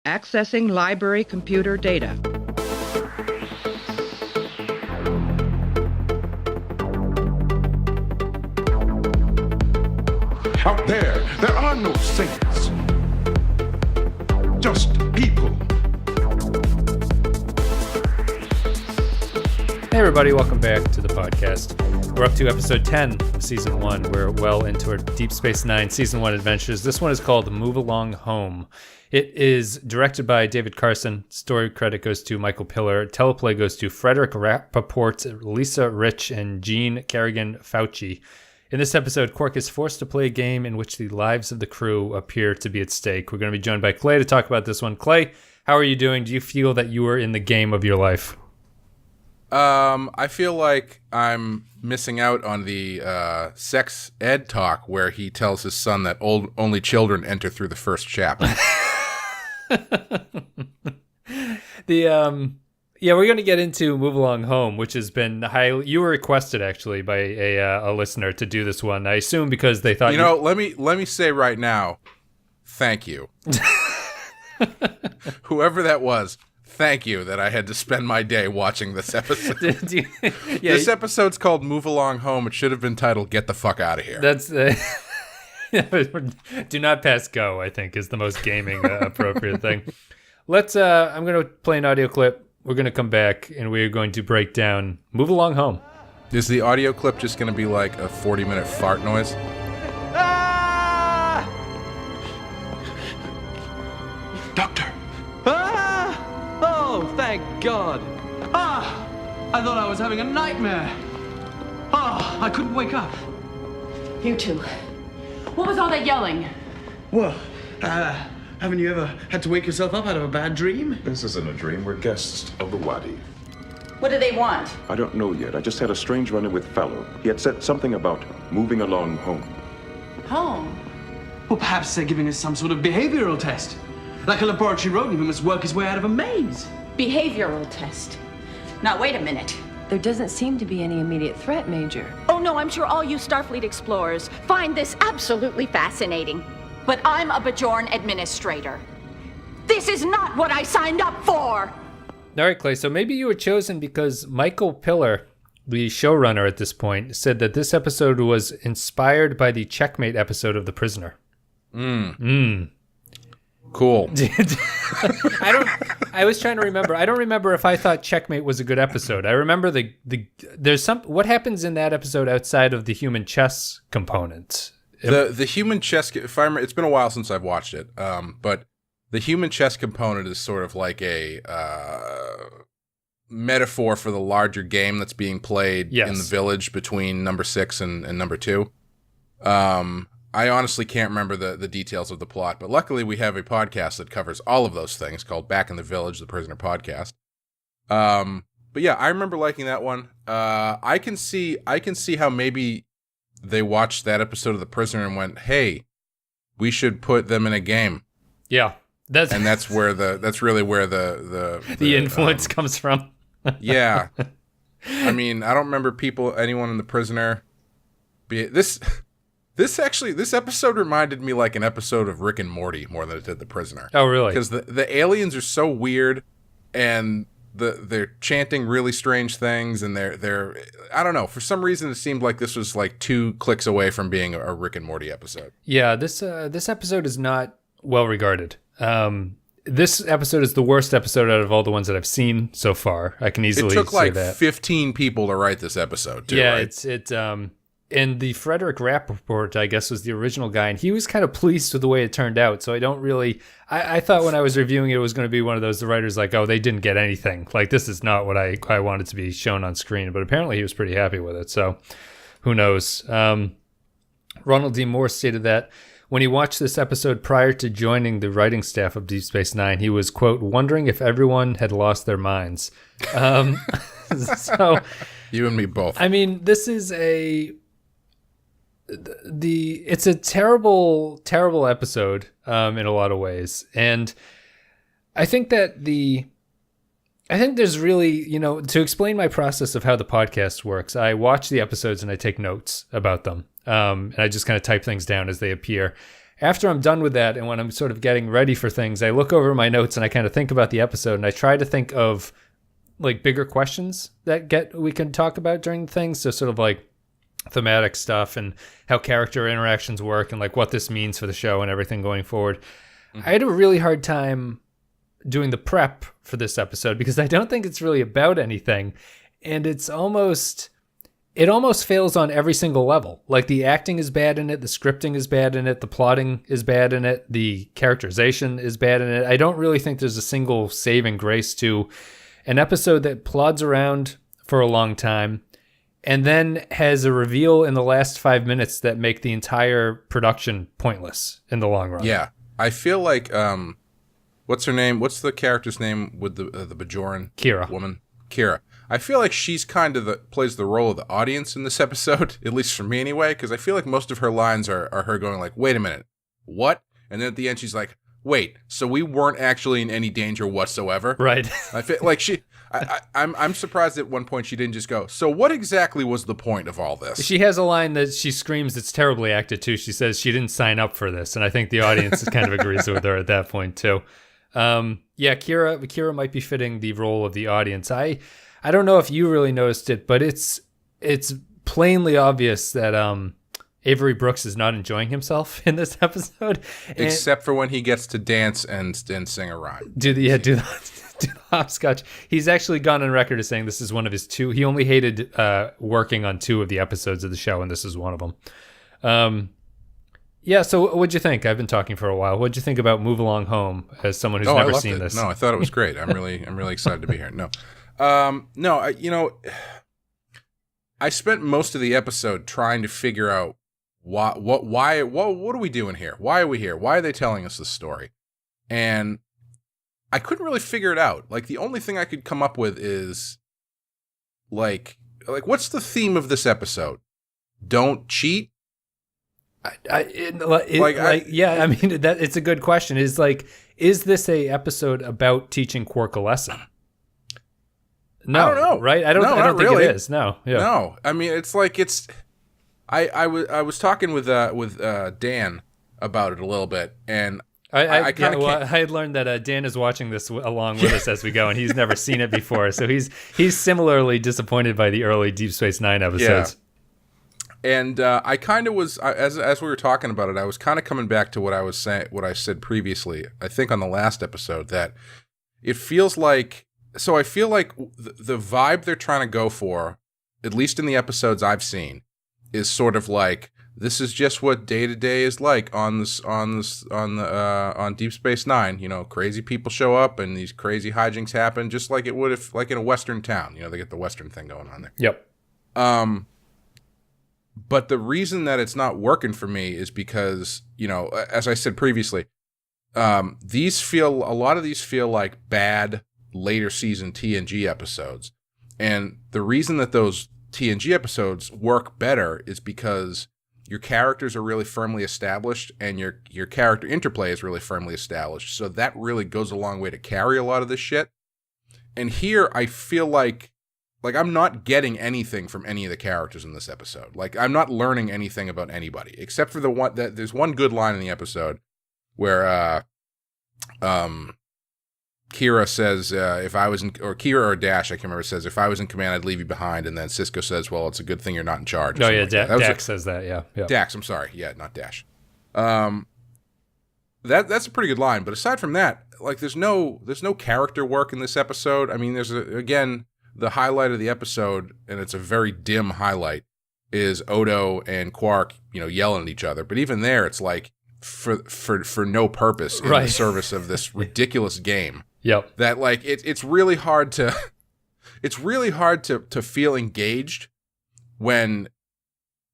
Accessing library computer data. Out there are no saints. Just people. Hey everybody, welcome back to the podcast. We're up to episode 10 of season 1. We're well into our Deep Space Nine season 1 adventures. This one is called Move Along Home. It is directed by David Carson. Story credit goes to Michael Piller. Teleplay goes to Frederick Rappaport, Lisa Rich, and Gene Carrigan-Fauci. In this episode, Quark is forced to play a game in which the lives of the crew appear to be at stake. We're going to be joined by Clay to talk about this one. Clay, how are you doing? Do you feel that you are in the game of your life? I feel like I'm missing out on the sex ed talk where he tells his son that only children enter through the first chapter. Yeah, we're going to get into Move Along Home, which has been you were requested actually by a listener to do this one. I assume because they thought let me say right now, thank you. Whoever that was, thank you that I had to spend my day watching this episode. This episode's called Move Along Home. It should have been titled Get the Fuck Out of Here. That's do not pass go, I think, is the most gaming appropriate thing. I'm going to play an audio clip. We're going to come back, and we're going to break down Move Along Home. Is the audio clip just going to be like a 40-minute fart noise? Ah! Doctor. Ah! Oh, thank God. Ah! I thought I was having a nightmare. Ah! I couldn't wake up. You two. What was all that yelling? Well, haven't you ever had to wake yourself up out of a bad dream? This isn't a dream. We're guests of the Wadi. What do they want? I don't know yet. I just had a strange run-in with Fallow. He had said something about moving along home. Home? Well, perhaps they're giving us some sort of behavioral test. Like a laboratory rodent who must work his way out of a maze. Behavioral test. Now, wait a minute. There doesn't seem to be any immediate threat, Major. Oh, no, I'm sure all you Starfleet explorers find this absolutely fascinating. But I'm a Bajoran administrator. This is not what I signed up for! All right, Clay, so maybe you were chosen because Michael Piller, the showrunner at this point, said that this episode was inspired by the Checkmate episode of The Prisoner. Cool. I was trying to remember. I don't remember if I thought Checkmate was a good episode. I remember what happens in that episode outside of the human chess component. The human chess, if I remember, it's been a while since I've watched it, but the human chess component is sort of like a metaphor for the larger game that's being played in the village between number 6 and number 2. I honestly can't remember the details of the plot, but luckily we have a podcast that covers all of those things called Back in the Village, the Prisoner Podcast. But yeah, I remember liking that one. I can see how maybe they watched that episode of The Prisoner and went, "Hey, we should put them in a game." Yeah, that's really where the influence comes from. Yeah, I mean, I don't remember anyone in The Prisoner. This episode reminded me like an episode of Rick and Morty more than it did The Prisoner. Oh, really? Because the aliens are so weird, and they're chanting really strange things, and they're I don't know, for some reason it seemed like this was like 2 clicks away from being a Rick and Morty episode. Yeah, this episode is not well regarded. This episode is the worst episode out of all the ones that I've seen so far. I can easily say that. It took like 15 people to write this episode too, yeah, right? And the Frederick Rappaport, I guess, was the original guy, and he was kind of pleased with the way it turned out. So I don't really... I thought when I was reviewing it was going to be one of those, the writers like, oh, they didn't get anything. Like, this is not what I wanted to be shown on screen. But apparently he was pretty happy with it, so who knows. Ronald D. Moore stated that when he watched this episode prior to joining the writing staff of Deep Space Nine, he was, quote, wondering if everyone had lost their minds. So... You and me both. I mean, this is it's a terrible episode in a lot of ways, and I think there's really, to explain my process of how the podcast works, I watch the episodes and I take notes about them, and I just kind of type things down as they appear. after I'm done with that and when I'm sort of getting ready for things, I look over my notes and I kind of think about the episode and I try to think of like bigger questions that we can talk about during things. So sort of like thematic stuff and how character interactions work and like what this means for the show and everything going forward. Mm-hmm. I had a really hard time doing the prep for this episode because I don't think it's really about anything. And it almost fails on every single level. Like the acting is bad in it, the scripting is bad in it, the plotting is bad in it, the characterization is bad in it. I don't really think there's a single saving grace to an episode that plods around for a long time and then has a reveal in the last 5 minutes that make the entire production pointless in the long run. Yeah. I feel like, what's her name? What's the character's name with the Bajoran Kira woman? Kira. I feel like she's kind of plays the role of the audience in this episode, at least for me anyway, because I feel like most of her lines are her going like, wait a minute, what? And then at the end she's like, wait, so we weren't actually in any danger whatsoever? Right. I feel like I'm surprised at one point she didn't just go, so what exactly was the point of all this? She has a line that she screams it's terribly acted too. She says she didn't sign up for this, and I think the audience kind of agrees with her at that point too. Yeah, Kira might be fitting the role of the audience. I don't know if you really noticed it, but it's plainly obvious that Avery Brooks is not enjoying himself in this episode, except for when he gets to dance and sing a rhyme. Do the hopscotch. He's actually gone on record as saying this is one of his two. He only hated working on 2 of the episodes of the show, and this is one of them. Yeah. So, what'd you think? I've been talking for a while. What'd you think about Move Along Home as someone who's never seen this? No, I thought it was great. I'm really excited to be here. No. I spent most of the episode trying to figure out why what are we doing here? Why are we here? Why are they telling us this story? And I couldn't really figure it out. Like the only thing I could come up with is like what's the theme of this episode? Don't cheat? I mean it's a good question. Is this a episode about teaching Quark a lesson? No, I don't know. Right? I don't think really. It is. No. Yeah. No. I mean, it's like it's. I was talking with Dan about it a little bit, and I had learned that Dan is watching this along with us as we go, and he's never seen it before, so he's similarly disappointed by the early Deep Space Nine episodes. Yeah. And I kind of was as we were talking about it, I was kind of coming back to what I said previously. I think on the last episode that it feels like. So I feel like the vibe they're trying to go for, at least in the episodes I've seen, is sort of like this is just what day to day is like on Deep Space Nine. You know, crazy people show up and these crazy hijinks happen, just like it would if like in a Western town. You know, they get the Western thing going on there. Yep. But the reason that it's not working for me is because, you know, as I said previously, a lot of these feel like bad later season TNG episodes. And the reason that those TNG episodes work better is because your characters are really firmly established and your character interplay is really firmly established. So that really goes a long way to carry a lot of this shit. And here I feel like I'm not getting anything from any of the characters in this episode. Like I'm not learning anything about anybody except for there's one good line in the episode where Kira says, Kira or Dash, I can't remember, says, if I was in command, I'd leave you behind. And then Sisko says, well, it's a good thing you're not in charge. Oh, yeah, Dax says that, yeah. Dax, I'm sorry. Yeah, not Dash. That's a pretty good line. But aside from that, like, there's no character work in this episode. I mean, again, the highlight of the episode, and it's a very dim highlight, is Odo and Quark, you know, yelling at each other. But even there, it's like, for no purpose in the service of this ridiculous game. Yep. That like it's really hard to feel engaged when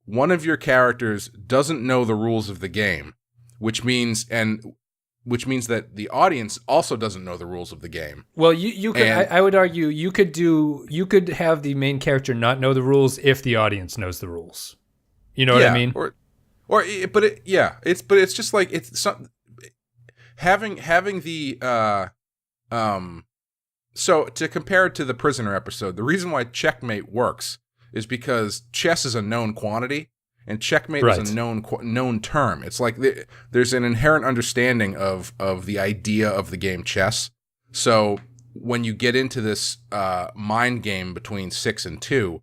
one of your characters doesn't know the rules of the game, which means that the audience also doesn't know the rules of the game. Well, you could I would argue you could have the main character not know the rules if the audience knows the rules. You know what I mean? It's just like it's some, having the so to compare it to the Prisoner episode, the reason why checkmate works is because chess is a known quantity, and checkmate Right. is a known term. It's like there's an inherent understanding of the idea of the game chess. So when you get into this mind game between 6 and 2,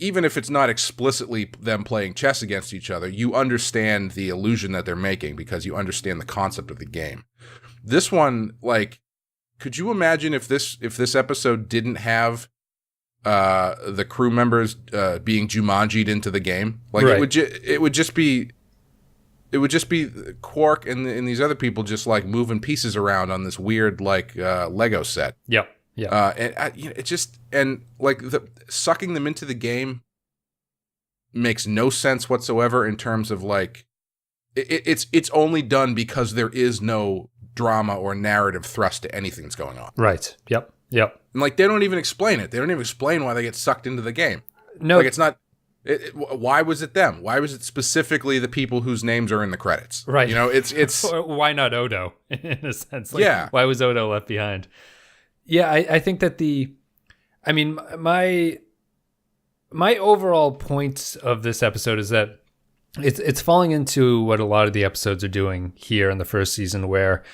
even if it's not explicitly them playing chess against each other, you understand the illusion that they're making because you understand the concept of the game. This one, like, could you imagine if this episode didn't have the crew members being Jumanji'd into the game? Like, right. it would just be Quark and these other people just like moving pieces around on this weird like Lego set. Yep. Yeah. It just, and like sucking them into the game makes no sense whatsoever in terms of like, it's only done because there is no drama or narrative thrust to anything that's going on. Right. Yep. And like, they don't even explain it. They don't even explain why they get sucked into the game. No. Like, it's not, why was it them? Why was it specifically the people whose names are in the credits? Right. You know, it's why not Odo in a sense? Like, yeah. Why was Odo left behind? Yeah, I think that my overall point of this episode is that it's falling into what a lot of the episodes are doing here in the first season, where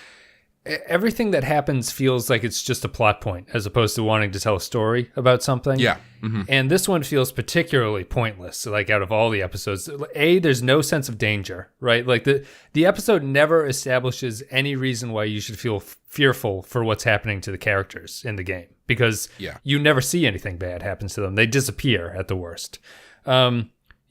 everything that happens feels like it's just a plot point as opposed to wanting to tell a story about something. Yeah. Mm-hmm. And this one feels particularly pointless, like out of all the episodes. There's no sense of danger, right? Like the episode never establishes any reason why you should feel fearful for what's happening to the characters in the game, because you never see anything bad happen to them. They disappear at the worst.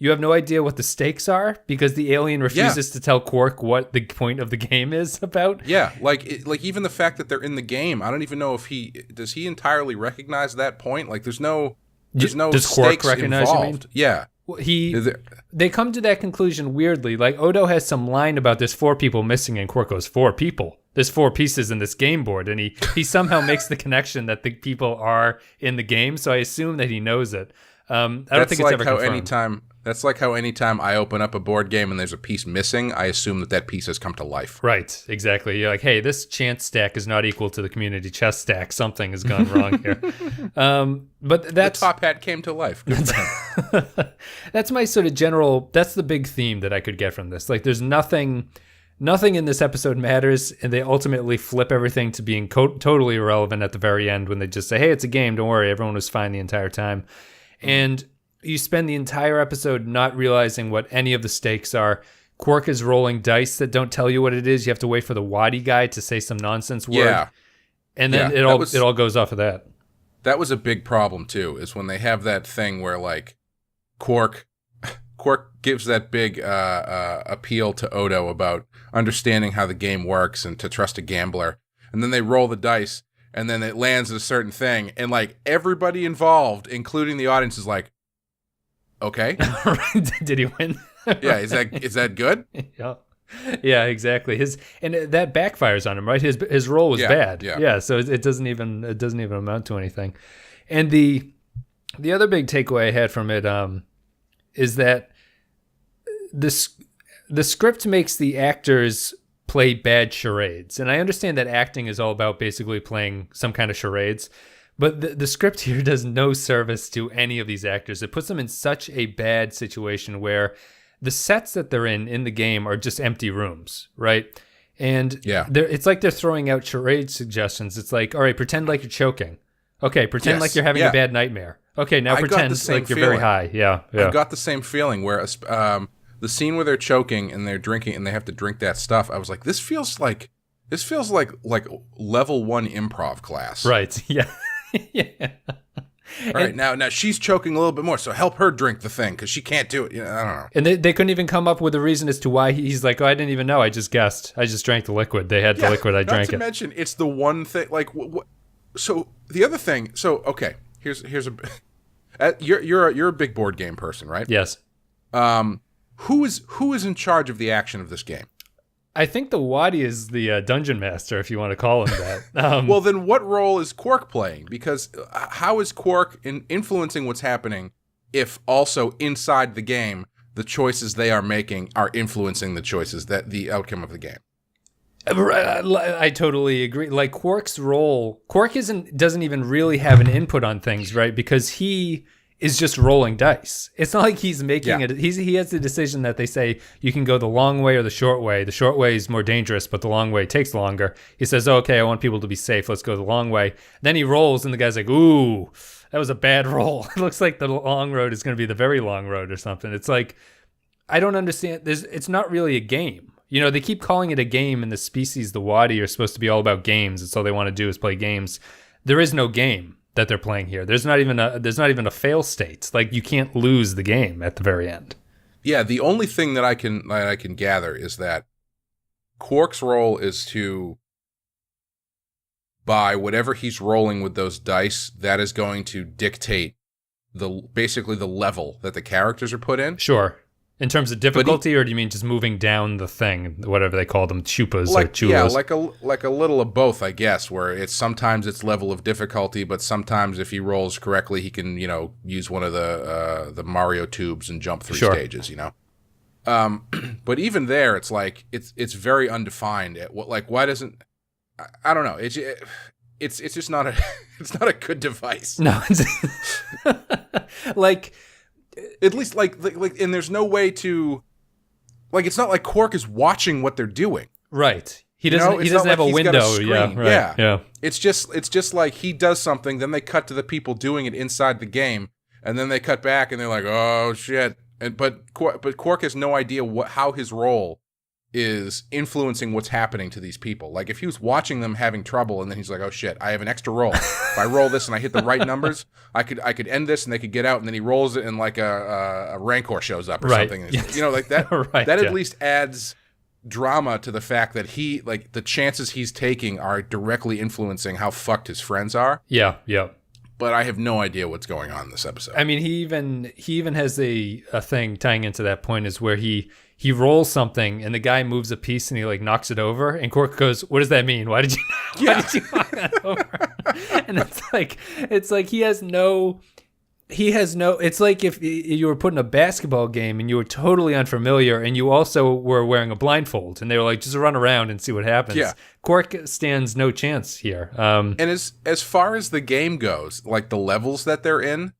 You have no idea what the stakes are because the alien refuses to tell Quark what the point of the game is about. Yeah, like even the fact that they're in the game, I don't even know if he entirely recognize that point. Like there's no does Quark recognize involved. Yeah. Well, they come to that conclusion weirdly. Like Odo has some line about there's 4 people missing, and Quark goes, 4 people. There's 4 pieces in this game board, and he somehow makes the connection that the people are in the game. So I assume that he knows it. I don't think it's ever confirmed. That's like how anytime I open up a board game and there's a piece missing, I assume that piece has come to life. Right, exactly. You're like, hey, this chance stack is not equal to the community chess stack. Something has gone wrong here. But that's... The top hat came to life. That's my sort of general... That's the big theme that I could get from this. Like, there's nothing in this episode matters, and they ultimately flip everything to being totally irrelevant at the very end when they just say, hey, it's a game, don't worry, everyone was fine the entire time. And... you spend the entire episode not realizing what any of the stakes are. Quark is rolling dice that don't tell you what it is. You have to wait for the Wadi guy to say some nonsense word. Yeah. And then it all goes off of that. That was a big problem too, is when they have that thing where like Quark gives that big appeal to Odo about understanding how the game works and to trust a gambler. And then they roll the dice and then it lands at a certain thing. And like everybody involved, including the audience, is like, okay. Did he win? Yeah, is that good? Yeah, exactly. That backfires on him, right? His role was bad. Yeah. So it doesn't even amount to anything. And the other big takeaway I had from it is that the script makes the actors play bad charades, and I understand that acting is all about basically playing some kind of charades. But the script here does no service to any of these actors. It puts them in such a bad situation where the sets that they're in the game are just empty rooms, right? And it's like they're throwing out charade suggestions. It's like, all right, pretend like you're choking. Okay, pretend like you're having a bad nightmare. Okay, now pretend like you're very high. Yeah. I got the same feeling where the scene where they're choking and they're drinking and they have to drink that stuff, I was like, this feels like level 1 improv class. Right, yeah. Yeah. All right, now she's choking a little bit more, so help her drink the thing because she can't do it. I don't know. And they couldn't even come up with a reason as to why he's like, oh, I didn't even know. I just guessed. I just drank the liquid. They had the liquid. I drank it. Not to mention, it's the one thing. Like, so the other thing. So okay, here's a. You're a big board game person, right? Yes. Who is in charge of the action of this game? I think the Wadi is the dungeon master, if you want to call him that. Well, then what role is Quark playing? Because how is Quark influencing what's happening if also inside the game, the choices they are making are influencing the outcome of the game? I totally agree. Like Quark doesn't even really have an input on things, right? Because he is just rolling dice. It's not like he's making it. He has the decision that they say you can go the long way or the short way. The short way is more dangerous, but the long way takes longer. He says, okay, I want people to be safe. Let's go the long way. Then he rolls and the guy's like, ooh, that was a bad roll. It looks like the long road is going to be the very long road or something. It's like, I don't understand. It's not really a game. You know, they keep calling it a game, and the species, the Wadi, are supposed to be all about games. It's all they want to do is play games. There is no game that they're playing here. There's not even a fail state. Like, you can't lose the game at the very end. Yeah, the only thing that I can gather is that Quark's role is to, by whatever he's rolling with those dice, that is going to dictate basically the level that the characters are put in. Sure. In terms of difficulty, or do you mean just moving down the thing, whatever they call them, chupas or chulos? Yeah, like a little of both, I guess, where sometimes it's level of difficulty, but sometimes if he rolls correctly, he can, use one of the Mario tubes and jump through stages, But even there, it's like it's very undefined. Why doesn't I don't know? It's just not it's not a good device. No, like. At least, and there's no way to, it's not like Quark is watching what they're doing. Right. He doesn't. He doesn't have a window. Yeah. Right. Yeah. It's just like he does something, then they cut to the people doing it inside the game, and then they cut back, and they're like, "Oh shit!" But Quark has no idea how his role is influencing what's happening to these people. Like, if he was watching them having trouble, and then he's like, "Oh shit, I have an extra roll. If I roll this and I hit the right numbers, I could end this and they could get out." And then he rolls it and like a Rancor shows up or something. Yes. Like that. Right, that at least adds drama to the fact that he, like, the chances he's taking are directly influencing how fucked his friends are. Yeah. But I have no idea what's going on in this episode. I mean, he even has a thing tying into that point, is where he rolls something and the guy moves a piece and he like knocks it over, and Quark goes, "What does that mean? Why did you knock that over?" And it's like he has no. It's like if you were put in a basketball game and you were totally unfamiliar and you also were wearing a blindfold and they were like, just run around and see what happens. Yeah. Quark stands no chance here. And as far as the game goes, like the levels that they're in,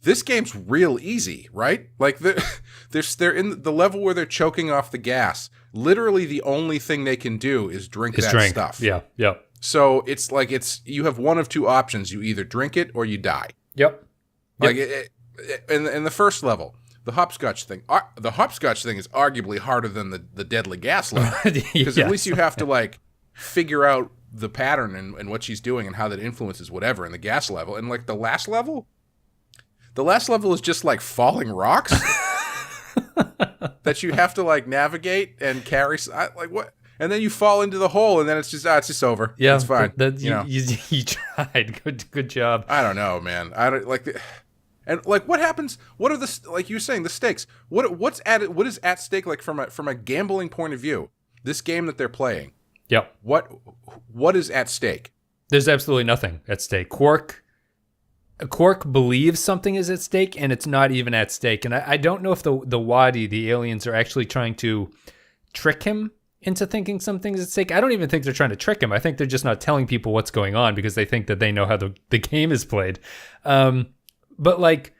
this game's real easy, right? Like they're in the level where they're choking off the gas. Literally the only thing they can do is drink stuff. Yeah. So it's like you have one of two options. You either drink it or you die. Yep. Like in the first level, the hopscotch thing. The hopscotch thing is arguably harder than the deadly gas level, because at least you have to like figure out the pattern and what she's doing and how that influences whatever in the gas level. And like the last level is just like falling rocks that you have to like navigate and carry. Like what? And then you fall into the hole, and then it's just over. Yeah, it's fine. You tried. Good job. I don't know, man. I don't like and like what happens. What are the, like you were saying, the stakes? What is at stake, like from a gambling point of view? This game that they're playing. Yep. What is at stake? There's absolutely nothing at stake. Quark believes something is at stake, and it's not even at stake. And I don't know if the Wadi, the aliens, are actually trying to trick him into thinking something's at stake. I don't even think they're trying to trick him. I think they're just not telling people what's going on because they think that they know how the game is played. But like,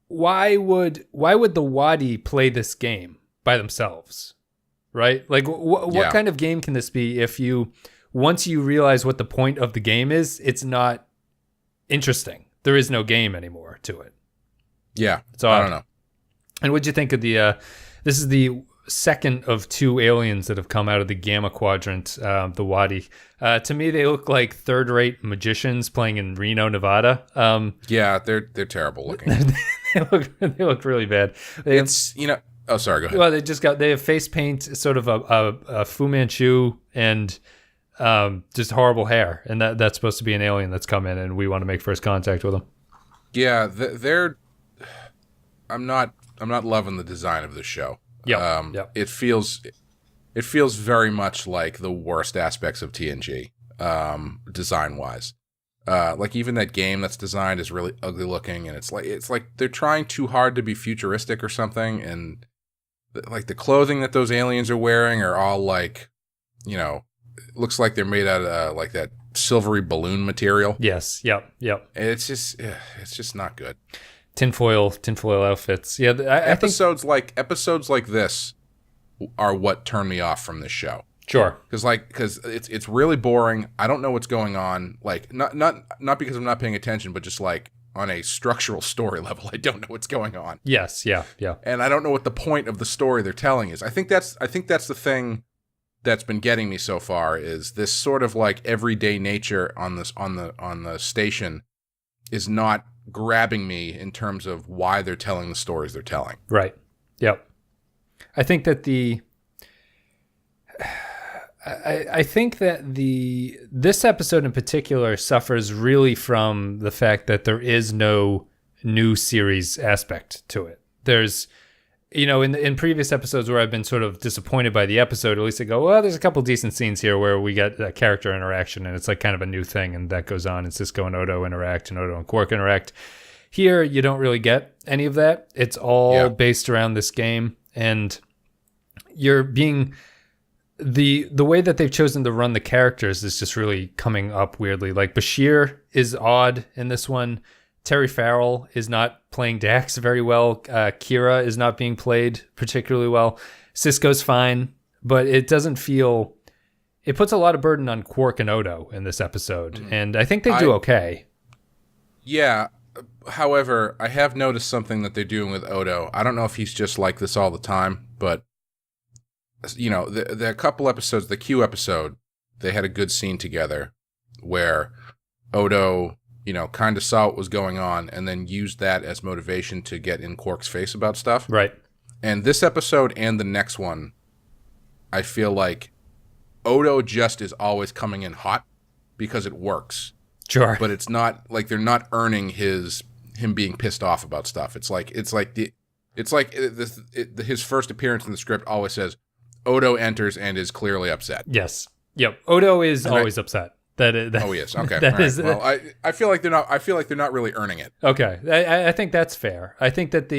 why would the Wadi play this game by themselves? Right? Like, what kind of game can this be if once you realize what the point of the game is, it's not interesting. There is no game anymore to it. Yeah. So I don't know. And what'd you think of this is the second of two aliens that have come out of the Gamma Quadrant, the Wadi. To me, they look like third-rate magicians playing in Reno, Nevada. Yeah, they're terrible looking. they look really bad. Oh, sorry, go ahead. Well, they have face paint, sort of a Fu Manchu, and just horrible hair, and that's supposed to be an alien that's come in, and we want to make first contact with them. Yeah, they're. I'm not loving the design of this show. Yeah, It feels very much like the worst aspects of TNG, design wise. Like even that game that's designed is really ugly looking, and it's like they're trying too hard to be futuristic or something, and like the clothing that those aliens are wearing are all like, it looks like they're made out of like that silvery balloon material. Yes. Yep. It's just not good. Tinfoil outfits. Yeah. I think episodes like this are what turn me off from this show. Sure. Because it's really boring. I don't know what's going on. Like not because I'm not paying attention, but just like on a structural story level, I don't know what's going on. Yes. Yeah. And I don't know what the point of the story they're telling is. I think that's the thing that's been getting me so far, is this sort of like everyday nature on the station is not grabbing me in terms of why they're telling the stories they're telling. Right. Yep. I think that I think that this episode in particular suffers really from the fact that there is no new series aspect to it. There's, in previous episodes where I've been sort of disappointed by the episode, at least I go, well, there's a couple decent scenes here where we get a character interaction and it's like kind of a new thing, and that goes on, and Cisco and Odo interact and Odo and Quark interact. Here, you don't really get any of that. It's all based around this game, and you're being... The way that they've chosen to run the characters is just really coming up weirdly. Like Bashir is odd in this one. Terry Farrell is not playing Dax very well. Kira is not being played particularly well. Cisco's fine, but it doesn't feel... It puts a lot of burden on Quark and Odo in this episode, and I think they do okay. Yeah. However, I have noticed something that they're doing with Odo. I don't know if he's just like this all the time, but the couple episodes, the Q episode, they had a good scene together where Odo, kind of saw what was going on and then used that as motivation to get in Quark's face about stuff. Right. And this episode and the next one, I feel like Odo just is always coming in hot because it works. Sure. But it's not like they're not earning him being pissed off about stuff. It's like his first appearance in the script always says, Odo enters and is clearly upset. Yes. Yep. Odo is always upset. That he is. Okay. That is, well, I feel like they're not really earning it. Okay. I think that's fair. I think that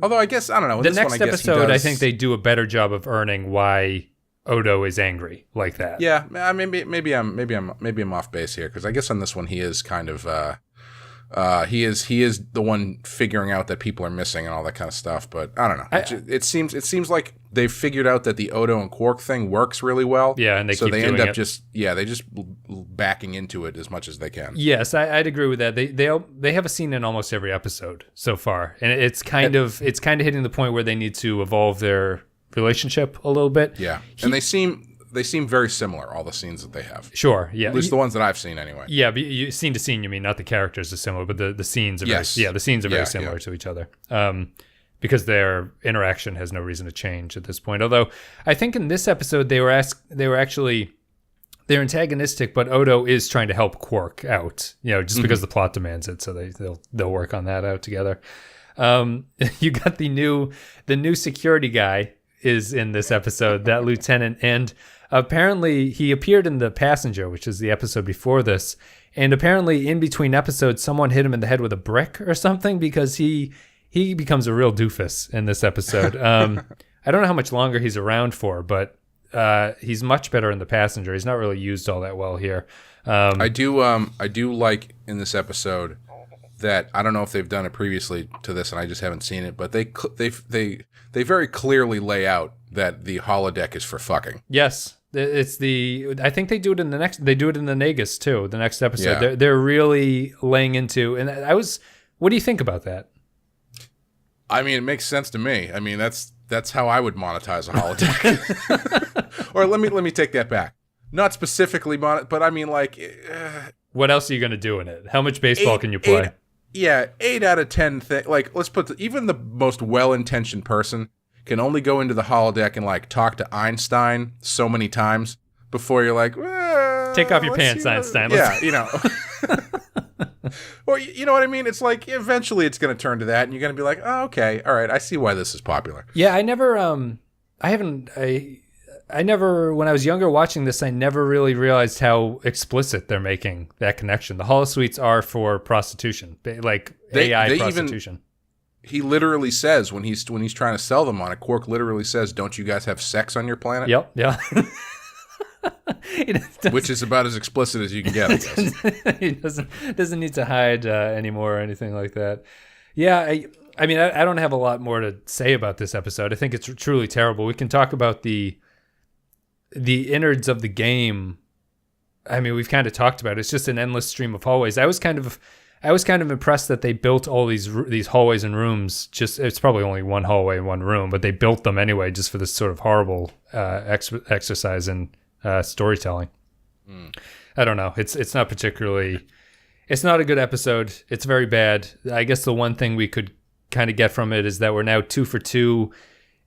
although I guess I don't know. The next episode, I think they do a better job of earning why Odo is angry like that. Yeah. Maybe I'm off base here, because I guess on this one he is kind of he is the one figuring out that people are missing and all that kind of stuff. But I don't know. It seems like they've figured out that the Odo and Quark thing works really well. Yeah, and they end up just backing into it as much as they can. Yes, I'd agree with that. They have a scene in almost every episode so far, and it's kind of hitting the point where they need to evolve their relationship a little bit. Yeah, and they seem very similar, all the scenes that they have. Sure, yeah. At least the ones that I've seen, anyway. Yeah, but scene to scene, you mean, not the characters are similar, but the scenes are the scenes are very similar to each other. Because their interaction has no reason to change at this point. Although, I think in this episode, they're antagonistic, but Odo is trying to help Quark out, just because the plot demands it, so they'll work on that out together. You got the new security guy is in this episode, that lieutenant, and apparently he appeared in The Passenger, which is the episode before this, and apparently in between episodes someone hit him in the head with a brick or something, because he becomes a real doofus in this episode. I don't know how much longer he's around for, but he's much better in The Passenger. He's not really used all that well here. I do like in this episode that, I don't know if they've done it previously to this and I just haven't seen it, but they very clearly lay out that the holodeck is for fucking. Yes. I think they do it in the Nagus too, the next episode. Yeah. They're really laying into, and what do you think about that? I mean, it makes sense to me. I mean, that's how I would monetize a holodeck. Or let me take that back. Not specifically but I mean, like, what else are you going to do in it? How much baseball can you play? 8 out of 10 like, let's put even the most well-intentioned person can only go into the holodeck and like talk to Einstein so many times before you're like, take off your pants, Einstein. Yeah, Or, you know what I mean? It's like, eventually it's going to turn to that, and you're going to be like, oh, okay, all right, I see why this is popular. Yeah, I never, when I was younger watching this, I never really realized how explicit they're making that connection. The holosuites are for prostitution, like AI prostitution. He literally says, when he's trying to sell them on it, Quark literally says, don't you guys have sex on your planet? Yep, yeah. Which is about as explicit as you can get, I guess. He doesn't need to hide anymore or anything like that. Yeah, I mean, I don't have a lot more to say about this episode. I think it's truly terrible. We can talk about the innards of the game. I mean, we've kind of talked about it. It's just an endless stream of hallways. I was kind of impressed that they built all these hallways and rooms. It's probably only one hallway and one room, but they built them anyway, just for this sort of horrible exercise in storytelling. I don't know. It's not particularly. It's not a good episode. It's very bad. I guess the one thing we could kind of get from it is that we're now 2 for 2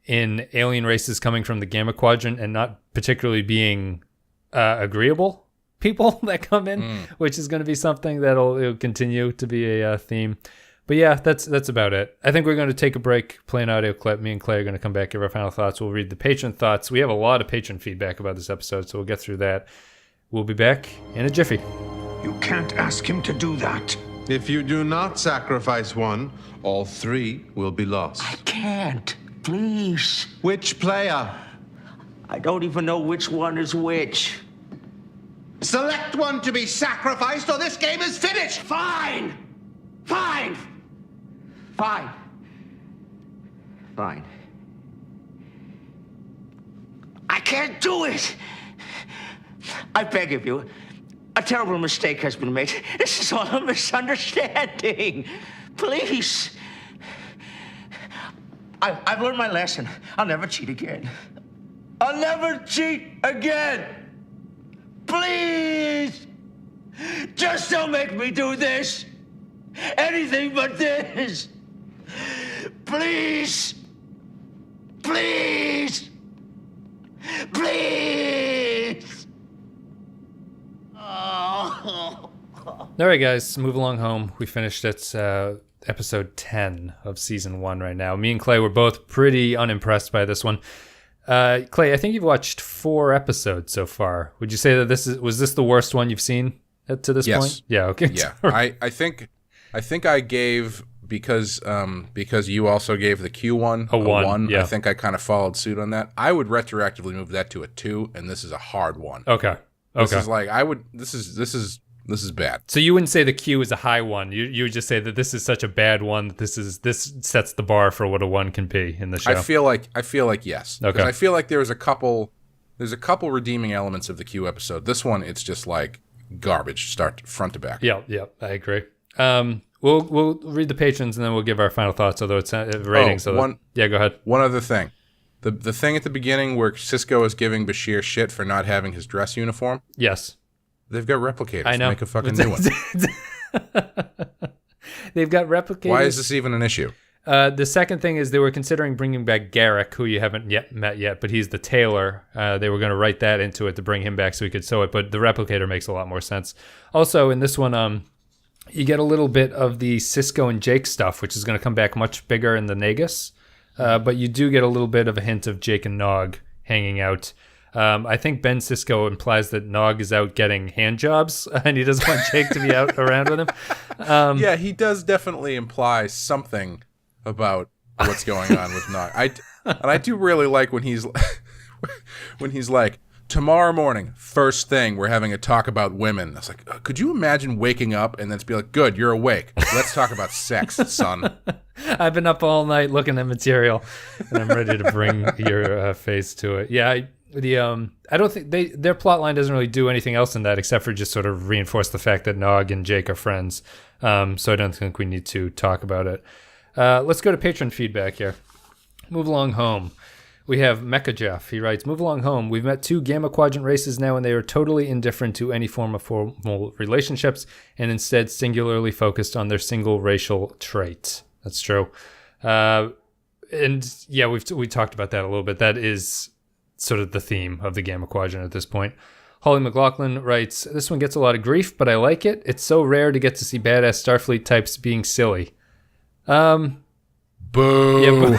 in alien races coming from the Gamma Quadrant and not particularly being agreeable people that come in, which is going to be something it'll continue to be a theme. But yeah, that's about it. I think we're going to take a break, play an audio clip. Me and Clay are going to come back, give our final thoughts. We'll read the patron thoughts. We have a lot of patron feedback about this episode, so we'll get through that. We'll be back in a jiffy. You can't ask him to do that. If you do not sacrifice one, all 3 will be lost. I can't. Please. Which player? I don't even know which one is which. Select one to be sacrificed or this game is finished! Fine! Fine! Fine. Fine. I can't do it! I beg of you. A terrible mistake has been made. This is all a misunderstanding. Please. I've learned my lesson. I'll never cheat again. I'll never cheat again. Please. Just don't make me do this. Anything but this. Please. Please. Please. Oh. All right, guys, move along home. We finished it. Episode 10 of season 1 right now. Me and Clay were both pretty unimpressed by this one. Clay, I think you've watched 4 episodes so far. Would you say that was this the worst one you've seen to this point? Yeah. Okay. Yeah. I think I gave because you also gave the Q one a 1. Yeah. I think I kind of followed suit on that. I would retroactively move that to a 2, and this is a hard one. Okay. This is like This is bad. So you wouldn't say the Q is a high one. You would just say that this is such a bad one that this sets the bar for what a 1 can be in the show. I feel like yes. Okay. I feel like there's a couple redeeming elements of the Q episode. This one, it's just like garbage, front to back. Yeah, I agree. We'll read the patrons and then we'll give our final thoughts. Although it's ratings. Go ahead. One other thing, the thing at the beginning where Cisco is giving Bashir shit for not having his dress uniform. Yes. They've got replicators. I know. Make a fucking new one. They've got replicators. Why is this even an issue? The second thing is they were considering bringing back Garrick, who you haven't yet met yet, but he's the tailor. They were going to write that into it to bring him back so he could sew it, but the replicator makes a lot more sense. Also, in this one, you get a little bit of the Cisco and Jake stuff, which is going to come back much bigger in the Nagus, but you do get a little bit of a hint of Jake and Nog hanging out. I think Ben Sisko implies that Nog is out getting hand jobs and he doesn't want Jake to be out around with him. Yeah, he does definitely imply something about what's going on with Nog. I do really like when he's like, tomorrow morning, first thing, we're having a talk about women. I was like, could you imagine waking up and then be like, good, you're awake. Let's talk about sex, son. I've been up all night looking at material and I'm ready to bring your face to it. Yeah, I don't think their plot line doesn't really do anything else in that except for just sort of reinforce the fact that Nog and Jake are friends. So I don't think we need to talk about it. Let's go to patron feedback here. Move along home. We have Mecha Jeff. He writes, move along home. We've met 2 Gamma Quadrant races now, and they are totally indifferent to any form of formal relationships and instead singularly focused on their single racial trait. That's true. And yeah, we talked about that a little bit. That is sort of the theme of the Gamma Quadrant at this point. Holly McLaughlin writes, this one gets a lot of grief, but I like it. It's so rare to get to see badass Starfleet types being silly. Boo. Yeah, boo.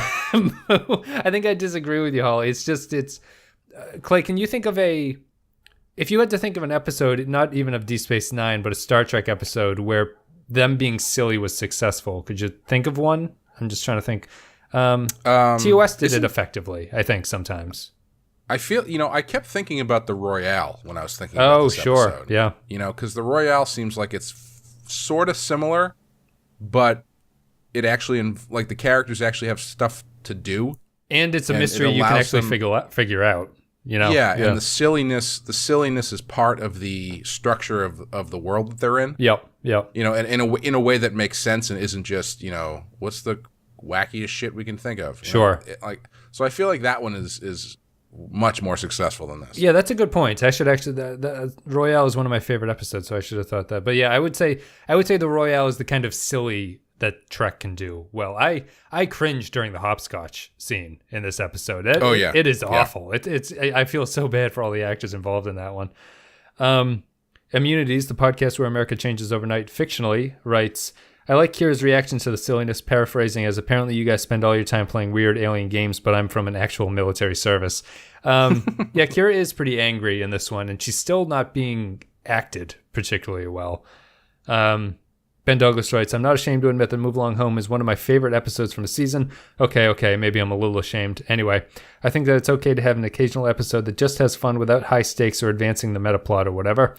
I think I disagree with you, Holly. Clay, can you think of if you had to think of an episode, not even of Deep Space Nine, but a Star Trek episode where them being silly was successful, could you think of one? I'm just trying to think. TOS did it effectively, I think, sometimes. I feel, I kept thinking about the Royale when I was thinking about this episode. Yeah. Because the Royale seems like it's sort of similar, but it actually, the characters actually have stuff to do. And it's a mystery you can actually figure out. Yeah, and the silliness is part of the structure of the world that they're in. Yep. And in a way that makes sense and isn't just, what's the wackiest shit we can think of. Sure. So I feel like that one is much more successful than this. Yeah, that's a good point. I should actually the Royale is one of my favorite episodes, so I should have thought that. But yeah, I would say the Royale is the kind of silly that Trek can do well. I cringed during the hopscotch scene in this episode. It is awful. It's I feel so bad for all the actors involved in that one. Immunities, the podcast where America changes overnight fictionally, writes, I like Kira's reaction to the silliness, paraphrasing as, apparently you guys spend all your time playing weird alien games, but I'm from an actual military service. Yeah, Kira is pretty angry in this one, and she's still not being acted particularly well. Ben Douglas writes, I'm not ashamed to admit that Move Along Home is one of my favorite episodes from the season. Okay, maybe I'm a little ashamed. Anyway, I think that it's okay to have an occasional episode that just has fun without high stakes or advancing the meta plot or whatever.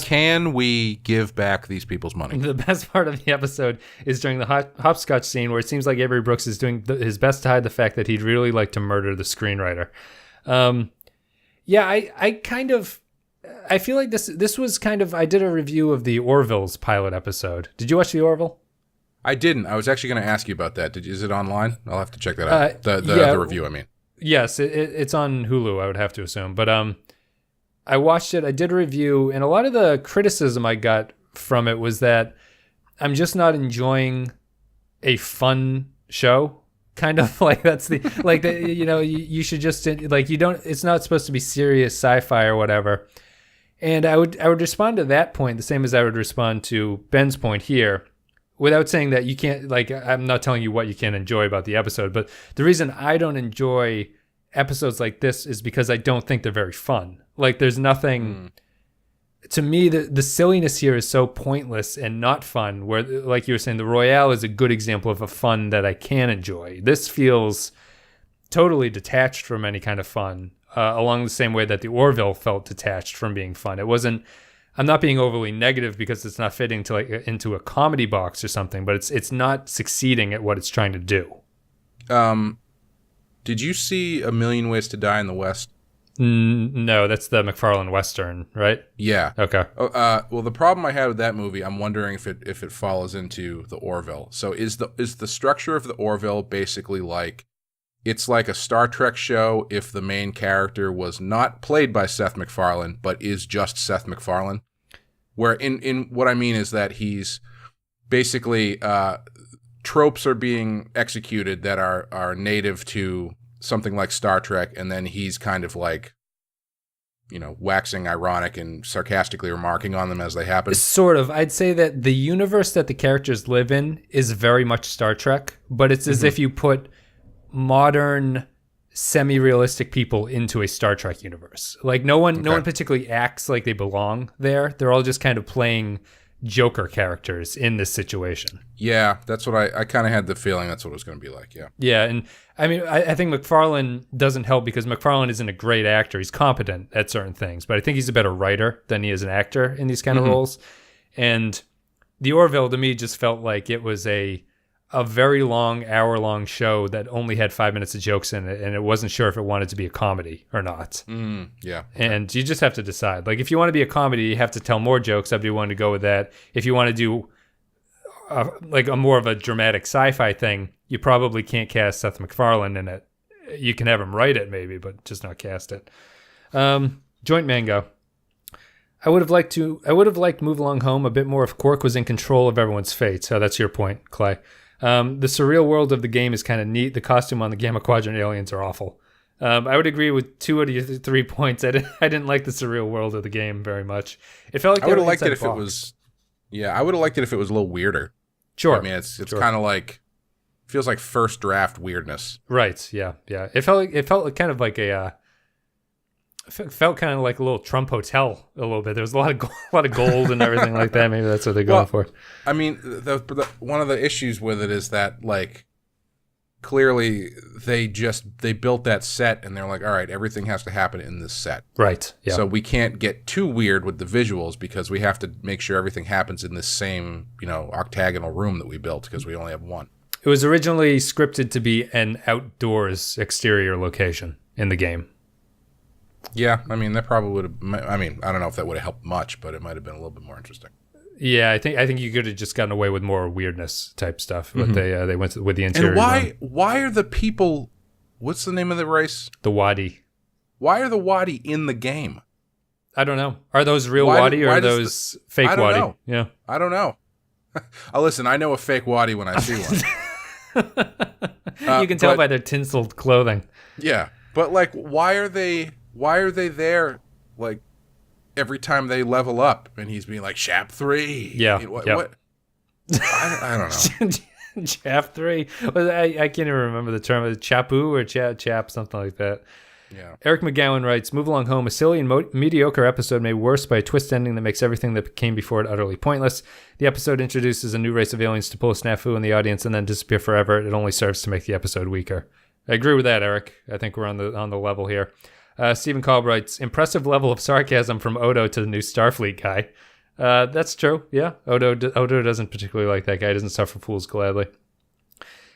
Can we give back these people's money? The best part of the episode is during the hopscotch scene where it seems like Avery Brooks is doing his best to hide the fact that he'd really like to murder the screenwriter. I feel like this was kind of, I did a review of the Orville's pilot episode. Did you watch the Orville? I didn't. I was actually going to ask you about that. Is it online? I'll have to check that out. The review, I mean. Yes, it's on Hulu, I would have to assume. But I watched it. I did a review, and a lot of the criticism I got from it was that I'm just not enjoying a fun show. Kind of like that's the you should just it's not supposed to be serious sci-fi or whatever. And I would respond to that point the same as I would respond to Ben's point here, without saying that you can't, I'm not telling you what you can't enjoy about the episode, but the reason I don't enjoy episodes like this is because I don't think they're very fun. There's nothing to me, the silliness here is so pointless and not fun, where, like you were saying, the Royale is a good example of a fun that I can enjoy. This feels totally detached from any kind of fun, along the same way that the Orville felt detached from being fun. It wasn't, I'm not being overly negative because it's not fitting to into a comedy box or something, but it's not succeeding at what it's trying to do. Did you see A Million Ways to Die in the West? No, that's the McFarlane Western, right? Yeah. Okay. Well, the problem I had with that movie, I'm wondering if it follows into the Orville. So is the structure of the Orville basically it's like a Star Trek show if the main character was not played by Seth MacFarlane, but is just Seth MacFarlane? Where in what I mean is that he's basically tropes are being executed that are native to something like Star Trek, and then he's kind of waxing ironic and sarcastically remarking on them as they happen. Sort of. I'd say that the universe that the characters live in is very much Star Trek, but it's as if you put modern, semi-realistic people into a Star Trek universe. No one particularly acts like they belong there. They're all just kind of playing Joker characters in this situation. Yeah, that's what I kind of had the feeling that's what it was going to be like, yeah. Yeah, and I mean, I think MacFarlane doesn't help because MacFarlane isn't a great actor. He's competent at certain things, but I think he's a better writer than he is an actor in these kind of roles. And the Orville, to me, just felt like it was a very long, hour-long show that only had 5 minutes of jokes in it, and it wasn't sure if it wanted to be a comedy or not. Yeah. And you just have to decide. If you want to be a comedy, you have to tell more jokes. I'd be willing to go with that. If you want to do a more of a dramatic sci-fi thing, you probably can't cast Seth MacFarlane in it. You can have him write it maybe, but just not cast it. Joint Mango. I would have liked Move Along Home a bit more if Quark was in control of everyone's fate. So that's your point, Clay. The surreal world of the game is kind of neat. The costume on the Gamma Quadrant aliens are awful. I would agree with 2 of your 3 points. I didn't like the surreal world of the game very much. It felt like I would have liked it if it was. Yeah, I would have liked it if it was a little weirder. Sure. I mean, it's kind of feels like first draft weirdness. Right. Yeah. It felt kind of like a little Trump hotel a little bit. There was a lot of gold and everything like that. Maybe that's what they're going for. I mean, the one of the issues with it is that clearly they built that set and they're like, all right, everything has to happen in this set. Right. Yeah. So we can't get too weird with the visuals because we have to make sure everything happens in this same, octagonal room that we built because we only have one. It was originally scripted to be an outdoors exterior location in the game. Yeah, I mean, that probably would have, I don't know if that would have helped much, but it might have been a little bit more interesting. Yeah, I think you could have just gotten away with more weirdness type stuff, but they went with the interior. And why are the people, what's the name of the race? The Wadi. Why are the Wadi in the game? I don't know. Are those real Wadi or are those fake Wadi? Know. Yeah. I don't know. Listen, I know a fake Wadi when I see one. You can tell by their tinseled clothing. Yeah, but like, why are they there? Like, every time they level up, and he's being like, "Chap 3." Yeah. What? I don't know. Chap 3. I can't even remember the term. Chapu or chap, something like that. Yeah. Eric McGowan writes, "Move along home. A silly and mediocre episode made worse by a twist ending that makes everything that came before it utterly pointless. The episode introduces a new race of aliens to pull a snafu in the audience and then disappear forever. It only serves to make the episode weaker." I agree with that, Eric. I think we're on the level here. Stephen Cobb writes, "Impressive level of sarcasm from Odo to the new Starfleet guy." That's true. Yeah, Odo doesn't particularly like that guy. He doesn't suffer fools gladly.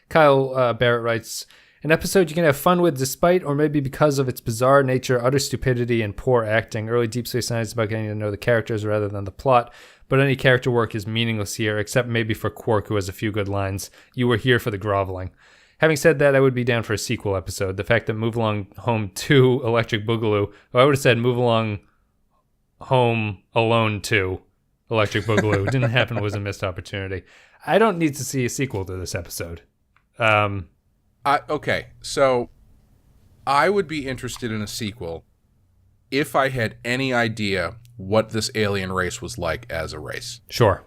Kyle Barrett writes, "An episode you can have fun with despite or maybe because of its bizarre nature, utter stupidity, and poor acting. Early Deep Space Nine is about getting to know the characters rather than the plot, but any character work is meaningless here, except maybe for Quark, who has a few good lines. You were here for the groveling. Having said that, I would be down for a sequel episode. The fact that Move Along Home 2, Electric Boogaloo, I would have said Move Along Home Alone 2, Electric Boogaloo, didn't happen was a missed opportunity. I don't need to see a sequel to this episode." Okay, so I would be interested in a sequel if I had any idea what this alien race was like as a race. Sure.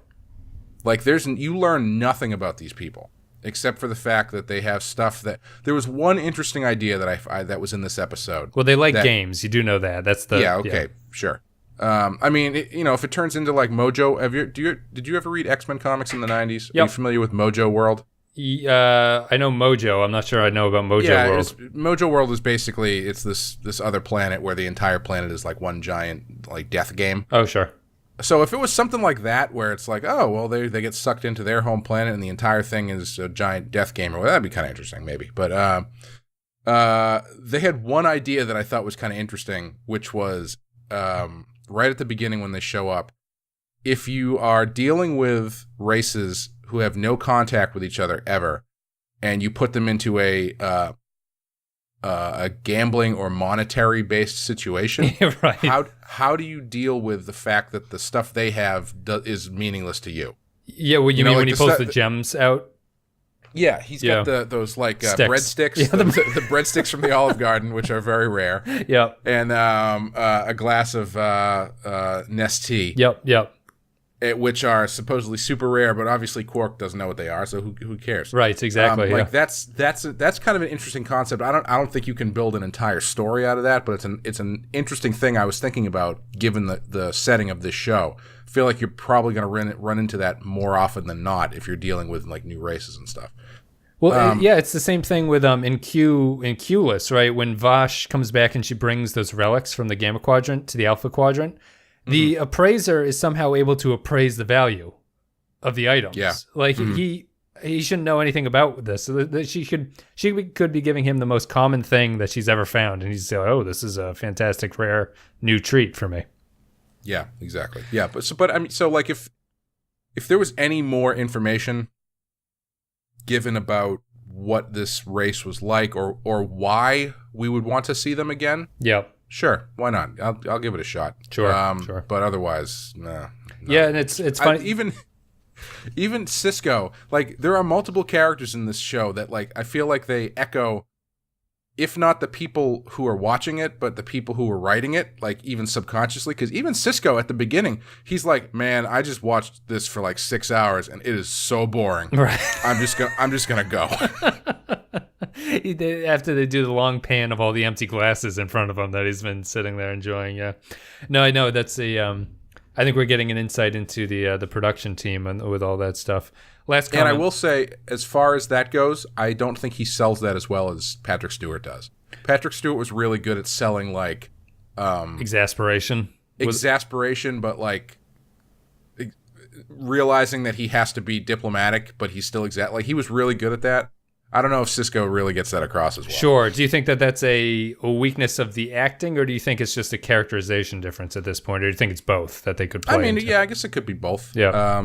Like, you learn nothing about these people. Except for the fact that they have stuff that... There was one interesting idea that that was in this episode. Well, they like games. You do know that. That's the... Yeah, okay, sure. If it turns into like Mojo... Did you ever read X-Men comics in the 90s? Yep. Are you familiar with Mojo World? I know Mojo. I'm not sure I know about Mojo World. Mojo World is basically... It's this other planet where the entire planet is like one giant like death game. Oh, sure. So if it was something like that, where it's like, oh, well, they get sucked into their home planet and the entire thing is a giant death game, well, that'd be kind of interesting, maybe. But they had one idea that I thought was kind of interesting, which was right at the beginning when they show up, if you are dealing with races who have no contact with each other ever, and you put them into a gambling or monetary based situation, right? How do you deal with the fact that the stuff they have is meaningless to you? Yeah, well, you mean like when he pulls the gems out? Yeah, he's got those like breadsticks, the breadsticks from the Olive Garden, which are very rare. Yeah, and a glass of Nestea. Yep. Which are supposedly super rare, but obviously Quark doesn't know what they are, so who cares? Right, exactly. That's kind of an interesting concept. I don't think you can build an entire story out of that, but it's an interesting thing I was thinking about given the setting of this show. I feel like you're probably going to run into that more often than not if you're dealing with like new races and stuff. Well, it's the same thing with in Q-less, right? When Vash comes back and she brings those relics from the Gamma Quadrant to the Alpha Quadrant. The appraiser is somehow able to appraise the value of the items. Yeah. Like he shouldn't know anything about this. So she could be giving him the most common thing that she's ever found, and he's say, "Oh, this is a fantastic, rare new treat for me." Yeah, exactly. Yeah, but I mean, so like if there was any more information given about what this race was like, or why we would want to see them again, sure, why not? I'll give it a shot. Sure. But otherwise, no. Yeah, and it's funny. Even Cisco, like there are multiple characters in this show that like I feel like they echo, if not the people who are watching it, but the people who are writing it, like even subconsciously. Because even Cisco at the beginning, he's like, "Man, I just watched this for like 6 hours and it is so boring. Right. I'm just gonna go." After they do the long pan of all the empty glasses in front of him that he's been sitting there enjoying. Yeah. No, I know that's I think we're getting an insight into the production team and with all that stuff. Last comment. And I will say, as far as that goes, I don't think he sells that as well as Patrick Stewart does. Patrick Stewart was really good at selling like exasperation, but like realizing that he has to be diplomatic, but he's still like he was really good at that. I don't know if Sisko really gets that across as well. Sure. Do you think that that's a weakness of the acting, or do you think it's just a characterization difference at this point, or do you think it's both that they could play? I mean, into? Yeah, I guess it could be both. Yeah.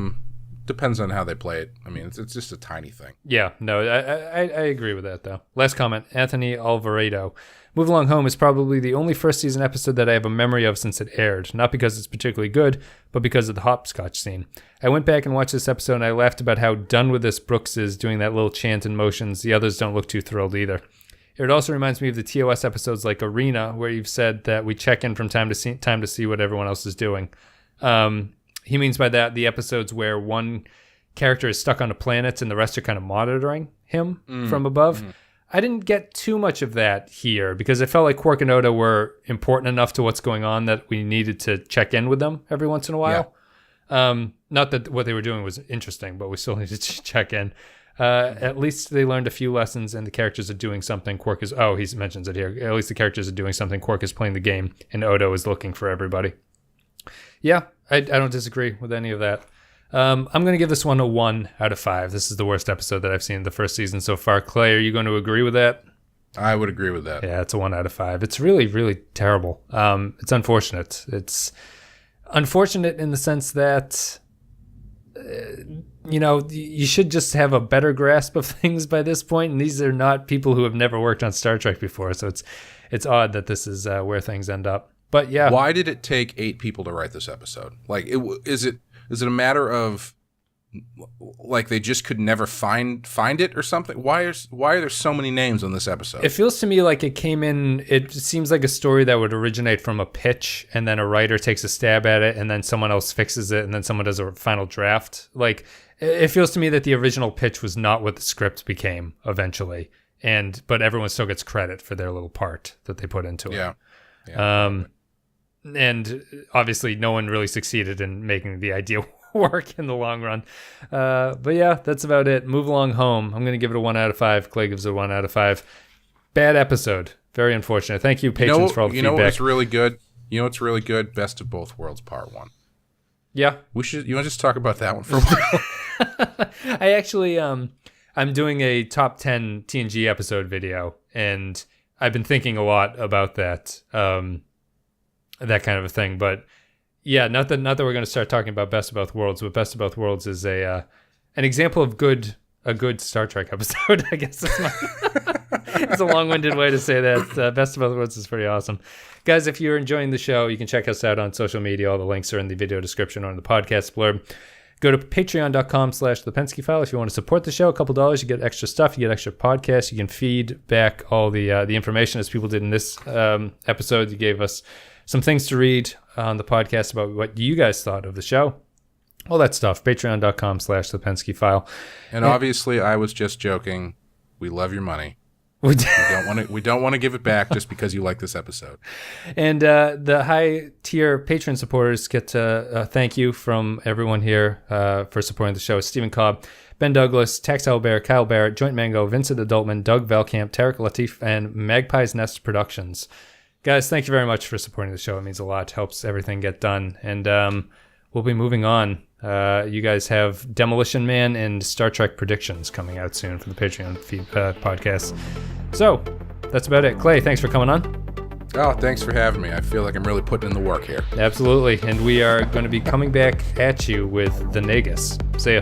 Depends on how they play it. I mean, it's just a tiny thing. Yeah. No, I agree with that, though. Last comment, Anthony Alvarado. Move Along Home is probably the only first season episode that I have a memory of since it aired. Not because it's particularly good, but because of the hopscotch scene. I went back and watched this episode and I laughed about how done with this Brooks is doing that little chant and motions. The others don't look too thrilled either. It also reminds me of the TOS episodes like Arena, where you've said that we check in from time to see what everyone else is doing. He means by that the episodes where one character is stuck on a planet and the rest are kind of monitoring him from above. I didn't get too much of that here because I felt like Quark and Odo were important enough to what's going on that we needed to check in with them every once in a while. Yeah. Not that what they were doing was interesting, but we still needed to check in. At least they learned a few lessons and the characters are doing something. Quark is, he mentions it here. At least the characters are doing something. Quark is playing the game and Odo is looking for everybody. Yeah, I don't disagree with any of that. I'm going to give this one a 1 out of 5. This is the worst episode that I've seen in the first season so far. Clay, are you going to agree with that? I would agree with that. Yeah, it's a 1 out of 5. It's really, really terrible. It's unfortunate. It's unfortunate in the sense that, you should just have a better grasp of things by this point. And these are not people who have never worked on Star Trek before. So it's odd that this is where things end up. But yeah. Why did it take 8 people to write this episode? Like, is it a matter of like they just could never find it or something? Why are there so many names on this episode? It feels to me like it came in. It seems like a story that would originate from a pitch, and then a writer takes a stab at it, and then someone else fixes it, and then someone does a final draft. Like it feels to me that the original pitch was not what the script became eventually, but everyone still gets credit for their little part that they put into it. Yeah. And obviously no one really succeeded in making the idea work in the long run. But yeah, that's about it. Move Along Home. I'm going to give it a 1 out of 5. Clay gives it a 1 out of 5. Bad episode. Very unfortunate. Thank you, patrons, for all the feedback. You know what's really good? Best of Both Worlds Part 1. Yeah. You want to just talk about that one for a while? I actually, I'm doing a top 10 TNG episode video, and I've been thinking a lot about that. That kind of a thing, but yeah, not that we're going to start talking about Best of Both Worlds, but Best of Both Worlds is an example of a good Star Trek episode. I guess it's a long-winded way to say that. Best of Both Worlds is pretty awesome, guys. If you're enjoying the show, you can check us out on social media. All the links are in the video description or in the podcast blurb. Go to patreon.com/the Pensky File if you want to support the show. A couple dollars, you get extra stuff, you get extra podcasts, you can feed back all the information as people did in this episode. You gave us some things to read on the podcast about what you guys thought of the show. All that stuff. Patreon.com/the Pensky File. And obviously, I was just joking. We love your money. We don't want to give it back just because you like this episode. And the high tier patron supporters get thank you from everyone here for supporting the show. Stephen Cobb, Ben Douglas, Tactile Bear, Kyle Barrett, Joint Mango, Vincent Adultman, Doug Valkamp, Tarek Latif, and Magpie's Nest Productions. Guys, thank you very much for supporting the show. It means a lot. Helps everything get done. And we'll be moving on. You guys have Demolition Man and Star Trek predictions coming out soon for the Patreon podcast. So, that's about it. Clay, thanks for coming on. Oh, thanks for having me. I feel like I'm really putting in the work here. Absolutely. And we are going to be coming back at you with the Nagus. See ya.